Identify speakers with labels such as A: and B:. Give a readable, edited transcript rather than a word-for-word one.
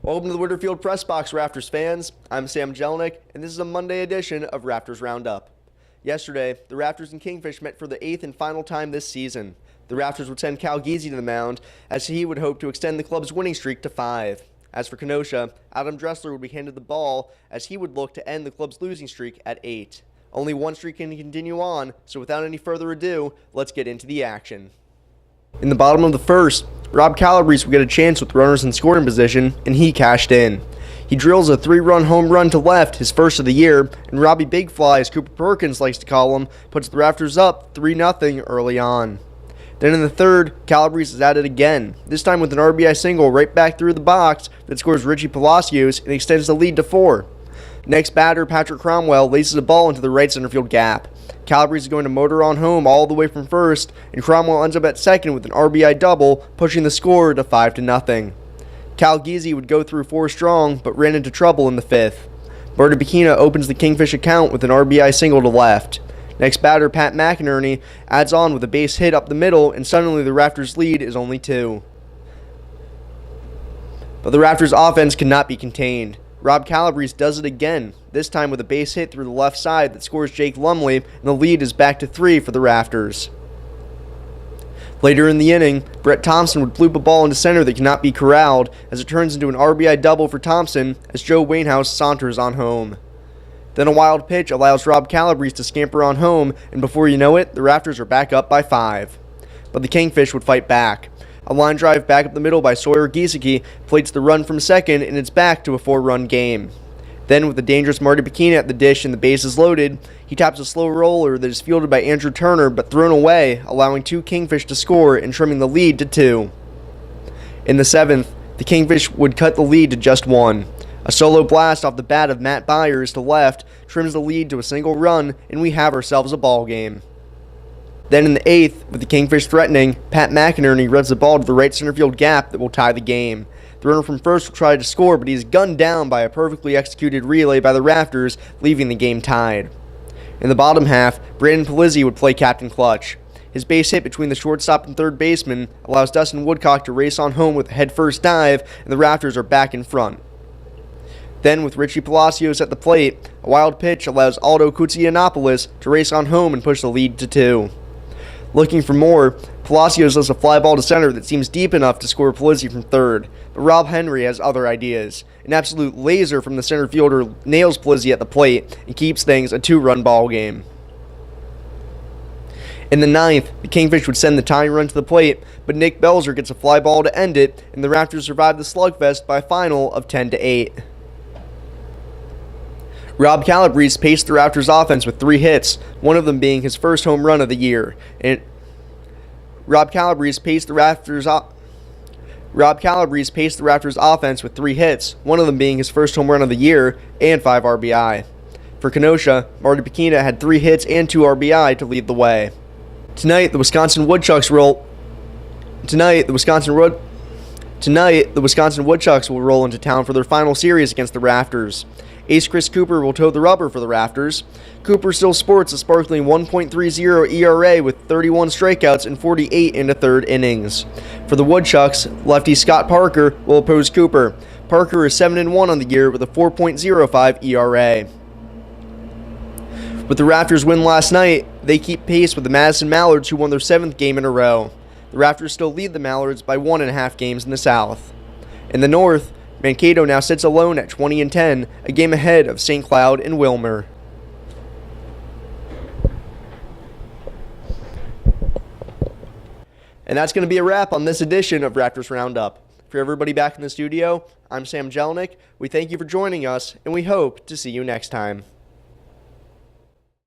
A: Welcome to the Winterfield Press Box, Rafters fans. I'm Sam Jellinek, and this is a Monday edition of Rafters Roundup. Yesterday, the Rafters and Kingfish met for the 8th and final time this season. The Rafters would send Cal Giese to the mound, as he would hope to extend the club's winning streak to 5. As for Kenosha, Adam Dressler would be handed the ball, as he would look to end the club's losing streak at 8. Only one streak can continue on, so without any further ado, let's get into the action. In the bottom of the first, Rob Calabrese would get a chance with runners in scoring position, and he cashed in. He drills a 3-run home run to left, his first of the year, and Robbie Big Fly, as Cooper Perkins likes to call him, puts the Rafters up 3-0 early on. Then in the third, Calabrese is at it again, this time with an RBI single right back through the box that scores Richie Palacios and extends the lead to 4. Next batter, Patrick Cromwell, laces a ball into the right center field gap. Calabrese is going to motor on home all the way from first, and Cromwell ends up at second with an RBI double, pushing the score to 5-0. Cal Giese would go through 4 strong, but ran into trouble in the 5th. Marty Bikina opens the Kingfish account with an RBI single to left. Next batter, Pat McInerney, adds on with a base hit up the middle, and suddenly the Rafters' lead is only 2. But the Rafters' offense cannot be contained. Rob Calabrese does it again, this time with a base hit through the left side that scores Jake Lumley, and the lead is back to 3 for the Rafters. Later in the inning, Brett Thompson would bloop a ball into center that cannot be corralled, as it turns into an RBI double for Thompson as Joe Wainhouse saunters on home. Then a wild pitch allows Rob Calabrese to scamper on home, and before you know it, the Rafters are back up by 5. But the Kingfish would fight back. A line drive back up the middle by Sawyer Giesecke plates the run from second, and it's back to a 4-run game. Then, with the dangerous Marty Bikina at the dish and the bases loaded, he taps a slow roller that is fielded by Andrew Turner but thrown away, allowing 2 Kingfish to score and trimming the lead to 2. In the 7th, the Kingfish would cut the lead to just 1. A solo blast off the bat of Matt Byers to left trims the lead to a single run, and we have ourselves a ball game. Then in the 8th, with the Kingfish threatening, Pat McInerney revs the ball to the right center field gap that will tie the game. The runner from first will try to score, but he is gunned down by a perfectly executed relay by the Rafters, leaving the game tied. In the bottom half, Brandon Polizzi would play Captain Clutch. His base hit between the shortstop and third baseman allows Dustin Woodcock to race on home with a head-first dive, and the Rafters are back in front. Then, with Richie Palacios at the plate, a wild pitch allows Aldo Koutsianopoulos to race on home and push the lead to 2. Looking for more, Palacios does a fly ball to center that seems deep enough to score Polizzi from third, but Rob Henry has other ideas. An absolute laser from the center fielder nails Polizzi at the plate and keeps things a 2-run ball game. In the 9th, the Kingfish would send the tying run to the plate, but Nick Belzer gets a fly ball to end it, and the Rafters survive the slugfest by a final of 10-8. Rob Calabrese paced the Rafters offense with 3 hits, one of them being his first home run of the year. Rob Calabrese paced the Rafters offense with 3 hits, one of them being his first home run of the year and 5 RBI. For Kenosha, Marty Bikina had 3 hits and 2 RBI to lead the way. Tonight, the Wisconsin Woodchucks will roll into town for their final series against the Rafters. Ace Chris Cooper will toe the rubber for the Rafters. Cooper still sports a sparkling 1.30 ERA with 31 strikeouts and 48 in the 3rd innings. For the Woodchucks, lefty Scott Parker will oppose Cooper. Parker is 7-1 on the year with a 4.05 ERA. With the Rafters' win last night, they keep pace with the Madison Mallards, who won their 7th game in a row. The Rafters still lead the Mallards by 1.5 games in the South. In the North, Mankato now sits alone at 20-10, a game ahead of St. Cloud and Wilmer. And that's going to be a wrap on this edition of Rafters Roundup. For everybody back in the studio, I'm Sam Jellinek. We thank you for joining us, and we hope to see you next time.